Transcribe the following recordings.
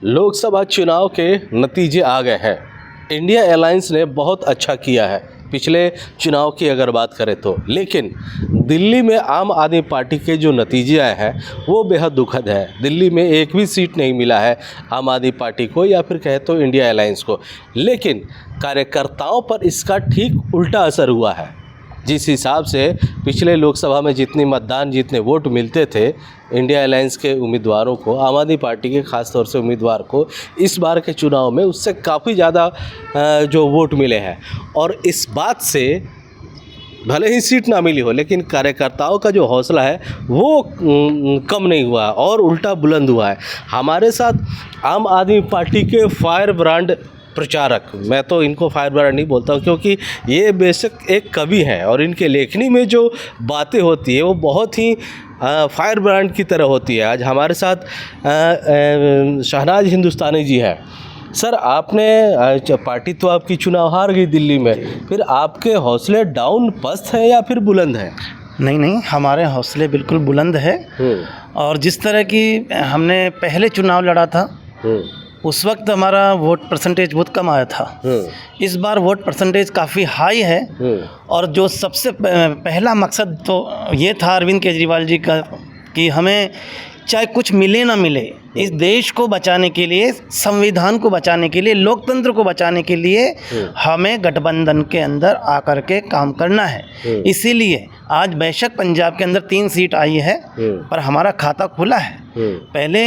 लोकसभा चुनाव के नतीजे आ गए हैं। इंडिया अलायंस ने बहुत अच्छा किया है पिछले चुनाव की अगर बात करें तो, लेकिन दिल्ली में आम आदमी पार्टी के जो नतीजे आए हैं वो बेहद दुखद है। दिल्ली में एक भी सीट नहीं मिला है आम आदमी पार्टी को या फिर कहे तो इंडिया अलायंस को, लेकिन कार्यकर्ताओं पर इसका ठीक उल्टा असर हुआ है। जिस हिसाब से पिछले लोकसभा में जितने वोट मिलते थे इंडिया अलायंस के उम्मीदवारों को, आम आदमी पार्टी के ख़ास तौर से उम्मीदवार को इस बार के चुनाव में उससे काफ़ी ज़्यादा जो वोट मिले हैं। और इस बात से भले ही सीट ना मिली हो लेकिन कार्यकर्ताओं का जो हौसला है वो कम नहीं हुआ और उल्टा बुलंद हुआ है। हमारे साथ आम आदमी पार्टी के फायर ब्रांड प्रचारक, मैं तो इनको फायर ब्रांड नहीं बोलता हूँ क्योंकि ये बेशक एक कवि हैं और इनके लेखनी में जो बातें होती है वो बहुत ही फायर ब्रांड की तरह होती है। आज हमारे साथ शहनाज हिंदुस्तानी जी हैं। सर, आपने पार्टी तो आपकी चुनाव हार गई दिल्ली में, फिर आपके हौसले डाउन पस्त हैं या फिर बुलंद हैं? नहीं, हमारे हौसले बिल्कुल बुलंद है। और जिस तरह की हमने पहले चुनाव लड़ा था उस वक्त हमारा वोट परसेंटेज बहुत कम आया था। इस बार वोट परसेंटेज काफ़ी हाई है। और जो सबसे पहला मकसद तो ये था अरविंद केजरीवाल जी का कि हमें चाहे कुछ मिले ना मिले, इस देश को बचाने के लिए, संविधान को बचाने के लिए, लोकतंत्र को बचाने के लिए हमें गठबंधन के अंदर आकर के काम करना है। इसीलिए आज बेशक पंजाब के अंदर 3 सीट आई है पर हमारा खाता खुला है। पहले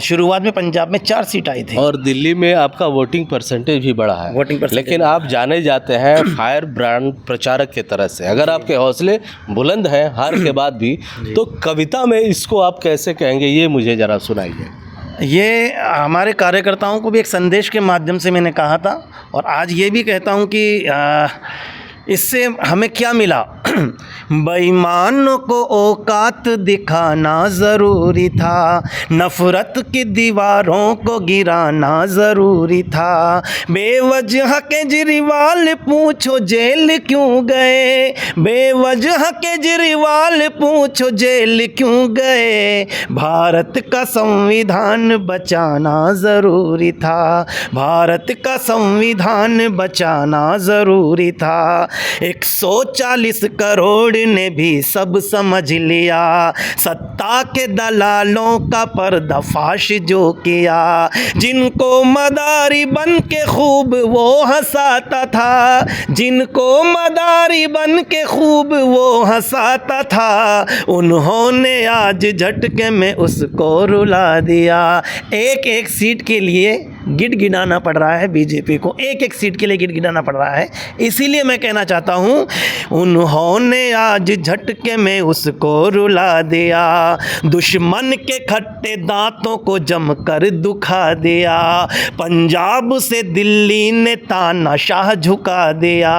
शुरुआत में पंजाब में 4 सीट आई थी और दिल्ली में आपका वोटिंग परसेंटेज भी बढ़ा है। लेकिन आप जाने जाते हैं फायर ब्रांड प्रचारक के तरह से। अगर आपके हौसले बुलंद हैं हार के बाद भी, तो कविता में इसको आप कैसे कहेंगे, ये मुझे ज़रा सुनाइए। ये हमारे कार्यकर्ताओं को भी एक संदेश के माध्यम से मैंने कहा था और आज ये भी कहता हूँ कि इससे हमें क्या मिला। बेईमानों को औकात दिखाना ज़रूरी था, नफ़रत की दीवारों को गिराना ज़रूरी था। बेवजह केजरीवाल पूछो जेल क्यों गए, बेवजह केजरीवाल पूछो जेल क्यों गए। भारत का संविधान बचाना ज़रूरी था, भारत का संविधान बचाना ज़रूरी था। 140 करोड़ ने भी सब समझ लिया, सत्ता के दलालों का पर्दाफाश जो किया। जिनको मदारी बन के खूब वो हंसाता था, जिनको मदारी बन के खूब वो हंसाता था, उन्होंने आज झटके में उसको रुला दिया। एक सीट के लिए गिड़गिड़ाना पड़ रहा है बीजेपी को, एक सीट के लिए गिड़गिड़ाना पड़ रहा है। इसीलिए मैं कहना चाहता हूँ, उन्होंने आज झटके में उसको रुला दिया। दुश्मन के खट्टे दांतों को जमकर दुखा दिया। पंजाब से दिल्ली ने तानाशाह झुका दिया।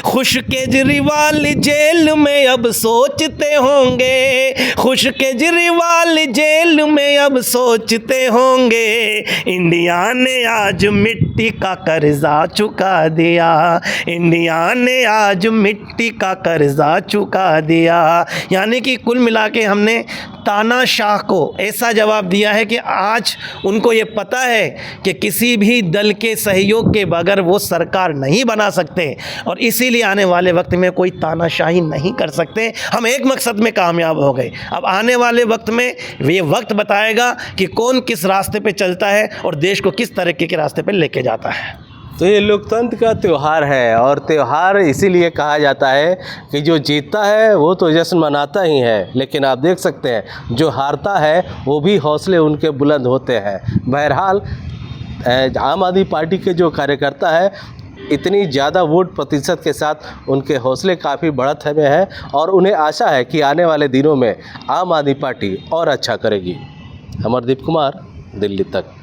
खुश केजरीवाल जेल में अब सोचते होंगे, खुश केजरीवाल जेल में अब सोचते होंगे। इंडिया ने आज मिट्टी का कर्जा चुका दिया, इंडिया ने आज मिट्टी का कर्जा चुका दिया। यानी कि कुल मिला के हमने तानाशाह को ऐसा जवाब दिया है कि आज उनको ये पता है कि किसी भी दल के सहयोग के बगैर वो सरकार नहीं बना सकते और इसीलिए आने वाले वक्त में कोई तानाशाही नहीं कर सकते। हम एक मकसद में कामयाब हो गए। अब आने वाले वक्त में ये वक्त बताएगा कि कौन किस रास्ते पे चलता है और देश को किस तरीके के रास्ते पे लेके जाता है। तो ये लोकतंत्र का त्यौहार है और त्यौहार इसीलिए कहा जाता है कि जो जीतता है वो तो जश्न मनाता ही है, लेकिन आप देख सकते हैं जो हारता है वो भी हौसले उनके बुलंद होते हैं। बहरहाल आम आदमी पार्टी के जो कार्यकर्ता है इतनी ज़्यादा वोट प्रतिशत के साथ उनके हौसले काफ़ी बढ़त में है और उन्हें आशा है कि आने वाले दिनों में आम आदमी पार्टी और अच्छा करेगी। अमरदीप कुमार, दिल्ली तक।